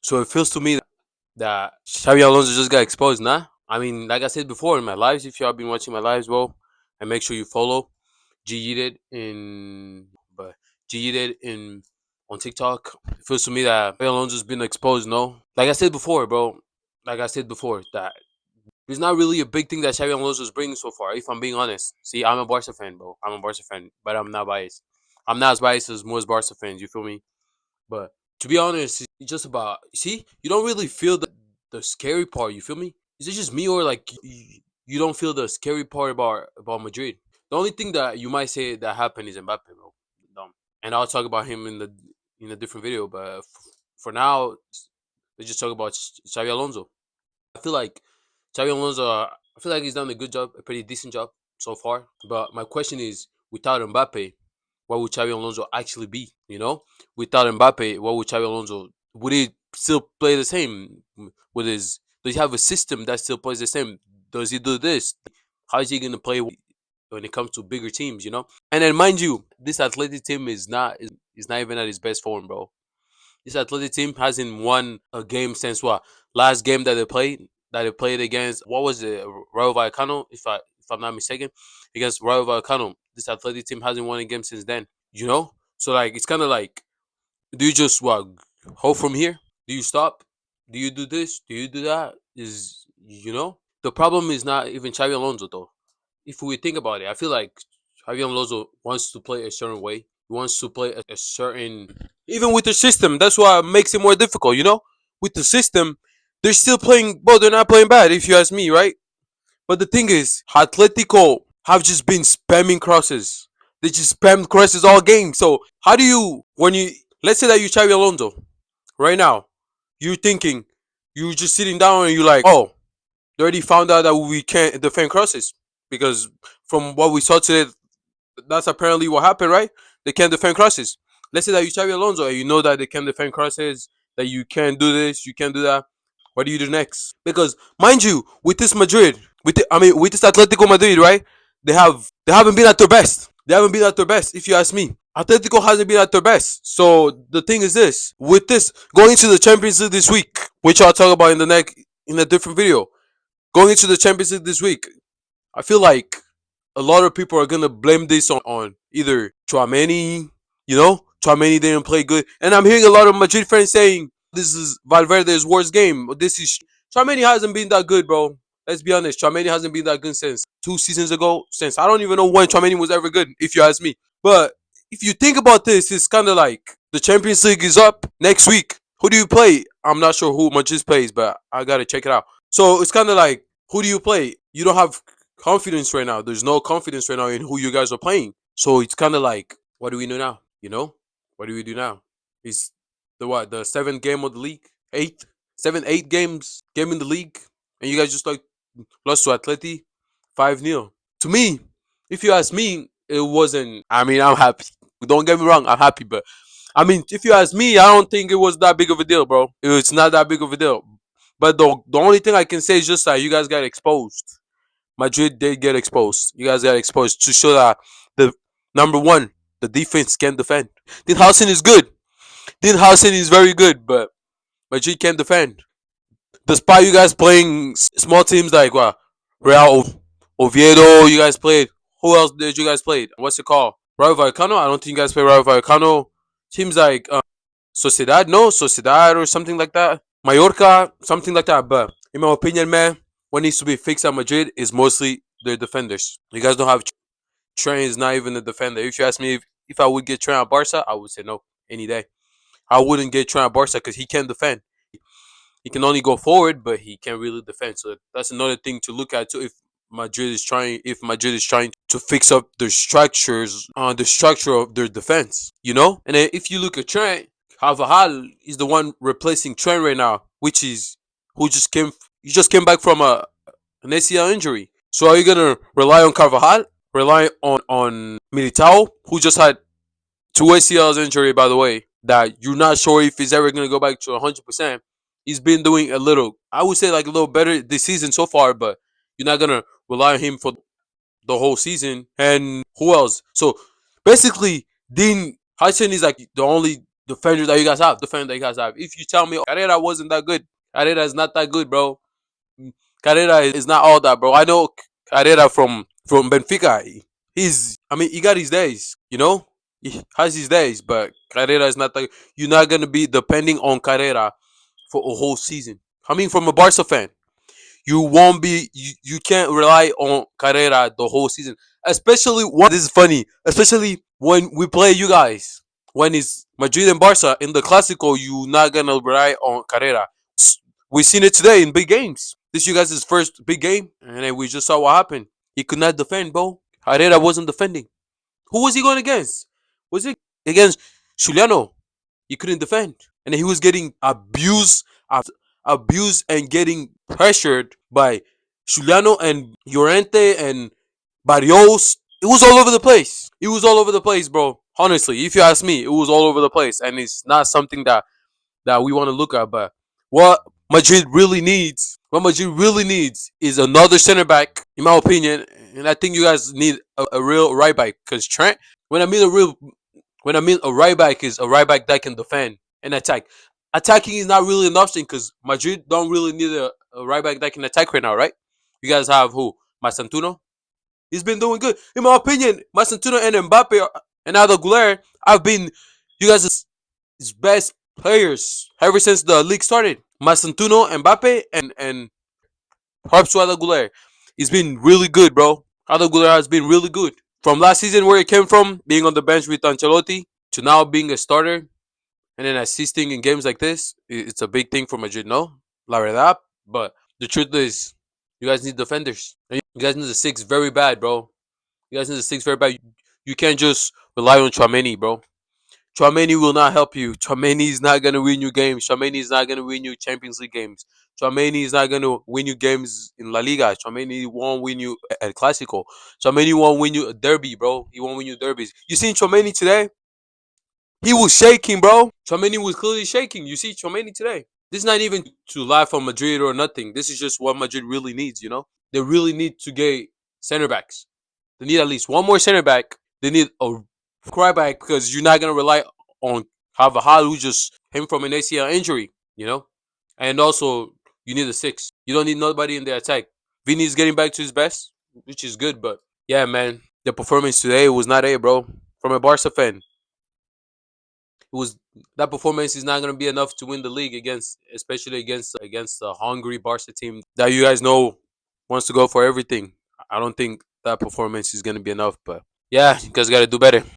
So it feels to me that Xabi Alonso just got exposed, nah? I mean, like I said before in my lives, if you have been watching my lives, well, and make sure you follow Gyeeted but Gyeeted in on TikTok. It feels to me that Xabi Alonso's been exposed, no? Like I said before, bro. Like I said before, that there's not really a big thing that Xabi Alonso is bringing so far, if I'm being honest. See, I'm a Barca fan, bro. I'm a Barca fan, but I'm not biased. I'm not as biased as most Barca fans, you feel me? But to be honest, it's just about see, you don't really feel the scary part. You feel me? Is it just me or like you don't feel the scary part about Madrid? The only thing that you might say that happened is Mbappe, bro. And I'll talk about him in a different video. But for now, let's just talk about Xavi Alonso. I feel like Xavi Alonso. I feel like he's done a good job, a pretty decent job so far. But my question is, without Mbappe, what would Xavi Alonso actually be? You know, without Mbappe, what would Xavi Alonso? Would he still play the same? With his, does he have a system that still plays the same? Does he do this? How is he gonna play when it comes to bigger teams? You know, and then mind you, this athletic team is not even at his best form, bro. This athletic team hasn't won a game since what last game that they played against what was it Rayo Vallecano if I'm not mistaken against Rayo Vallecano. This athletic team hasn't won a game since then. You know, so like it's kind of like, do you just what hope from here? Do you stop? Do you do this? Do you do that? Is you know the problem is not even Xavi Alonso though. If we think about it, I feel like Xavi Alonso wants to play a certain way. He wants to play a certain even with the system. That's what makes it more difficult. You know, with the system, they're still playing. Well, they're not playing bad, if you ask me, right? But the thing is, Atletico have just been spamming crosses. They just spammed crosses all game. So how do you when you let's say that you Xavi Alonso right now, you're thinking you're just sitting down and you're like, oh, they already found out that we can't defend crosses because from what we saw today, that's apparently what happened, right? They can't defend crosses. Let's say that you Xavi Alonso and you know that they can defend crosses, that you can't do this, you can't do that. What do you do next? Because mind you, with this Madrid, with this Atletico Madrid, right? They haven't been at their best. They haven't been at their best, if you ask me. Atletico hasn't been at their best. So the thing is this: with this going into the Champions League this week, which I'll talk about in a different video, going into the Champions League this week, I feel like a lot of people are gonna blame this on either Chouameni, you know, Chouameni didn't play good, and I'm hearing a lot of Madrid fans saying this is Valverde's worst game. This is Chouameni hasn't been that good, bro. Let's be honest, Chouameni hasn't been that good since 2 seasons ago. Since I don't even know when Chouameni was ever good, if you ask me. But if you think about this, it's kind of like the Champions League is up next week. Who do you play? I'm not sure who Madrid plays, but I gotta check it out. So it's kind of like, who do you play? You don't have confidence right now. There's no confidence right now in who you guys are playing. So it's kind of like, what do we do now? You know, what do we do now? Is the seventh game of the league, eighth, seven, 8 games game in the league, and you guys just like lost to Atleti 5-0. To me, if you ask me, it wasn't. I mean, I'm happy. Don't get me wrong, I'm happy, but I mean, if you ask me, I don't think it was that big of a deal, bro. It's not that big of a deal. But the only thing I can say is just that you guys got exposed. Madrid did get exposed. You guys got exposed to show that the number one, the defense can defend. Dean Housen is good. Dean Housen is very good, but Madrid can't defend. Despite you guys playing small teams like what Real Oviedo, you guys played. Who else did you guys play? What's it called? Rayo Vallecano. I don't think you guys play Rayo Vallecano. Teams like Sociedad, no Sociedad or something like that. Mallorca, something like that. But in my opinion, man, what needs to be fixed at Madrid is mostly their defenders. You guys don't have Trent is not even a defender. If you ask me if I would get Trent at Barca, I would say no any day. I wouldn't get Trent at Barca because he can't defend. He can only go forward, but he can't really defend. So that's another thing to look at too. If Madrid is trying to fix up their structures on the structure of their defense, you know. And then if you look at Trent, Carvajal is the one replacing Trent right now, which is who just came. He just came back from an ACL injury. So are you gonna rely on Carvajal? Rely on Militao, who just had 2 ACLs injury, by the way, that you're not sure if he's ever gonna go back to 100%. He's been doing a little, I would say, like a little better this season so far, but you're not gonna rely on him for the whole season. And who else? So basically, Dean Hudson is like the only defenders that you guys have. Defender that you guys have. If you tell me Carrera wasn't that good, Carrera is not that good, bro. Carrera is not all that, bro. I know Carrera from Benfica. I mean, he got his days, you know. He has his days, but Carrera is not that. You're not gonna be depending on Carrera for a whole season. Coming from a Barca fan, you won't be. You can't rely on Carrera the whole season. Especially when this is funny. Especially when we play you guys. When it's Madrid and Barca in the Clasico, you're not gonna rely on Carrera. We seen it today in big games. This is you guys' first big game, and then we just saw what happened. He could not defend, bro. Herrera wasn't defending. Who was he going against? Was it against Juliano? He couldn't defend, and then he was getting abused, and getting pressured by Juliano and Llorente and Barrios. It was all over the place. It was all over the place, bro. Honestly, if you ask me, it was all over the place, and it's not something that we want to look at. But what Madrid really needs is another center back, in my opinion. And I think you guys need a real right back. Because Trent, when I mean a right back, is a right back that can defend and attack. Attacking is not really an option because Madrid don't really need a right back that can attack right now, right? You guys have who? Masantuno. He's been doing good, in my opinion. Masantuno and Mbappe and Arda Güler have been you guys' best players ever since the league started. Masantuno, Mbappe, and perhaps to Arda Güler. He's been really good, bro. Arda Güler has been really good. From last season, where he came from, being on the bench with Ancelotti, to now being a starter and then assisting in games like this, it's a big thing for Madrid, no? La verdad. But the truth is, you guys need defenders. And you guys need the six very bad, bro. You guys need the six very bad. You can't just rely on Chouameni, bro. Chouameni will not help you. Chouameni is not gonna win you games. Chouameni is not gonna win you Champions League games. Chouameni is not gonna win you games in La Liga. Chouameni won't win you at Clasico. Chouameni won't win you a derby, bro. He won't win you derbies. You seen Chouameni today? He was shaking, bro. Chouameni was clearly shaking. You see Chouameni today. This is not even to laugh on Madrid or nothing. This is just what Madrid really needs, you know? They really need to get center backs. They need at least one more center back. They need a right back because you're not gonna rely on Carvajal, who just came from an ACL injury, you know. And also, you need a six. You don't need nobody in the attack. Vini is getting back to his best, which is good. But yeah, man, the performance today was not a, bro. From a Barca fan, it was that performance is not gonna be enough to win the league especially against the hungry Barca team that you guys know wants to go for everything. I don't think that performance is gonna be enough, but yeah, you guys gotta do better.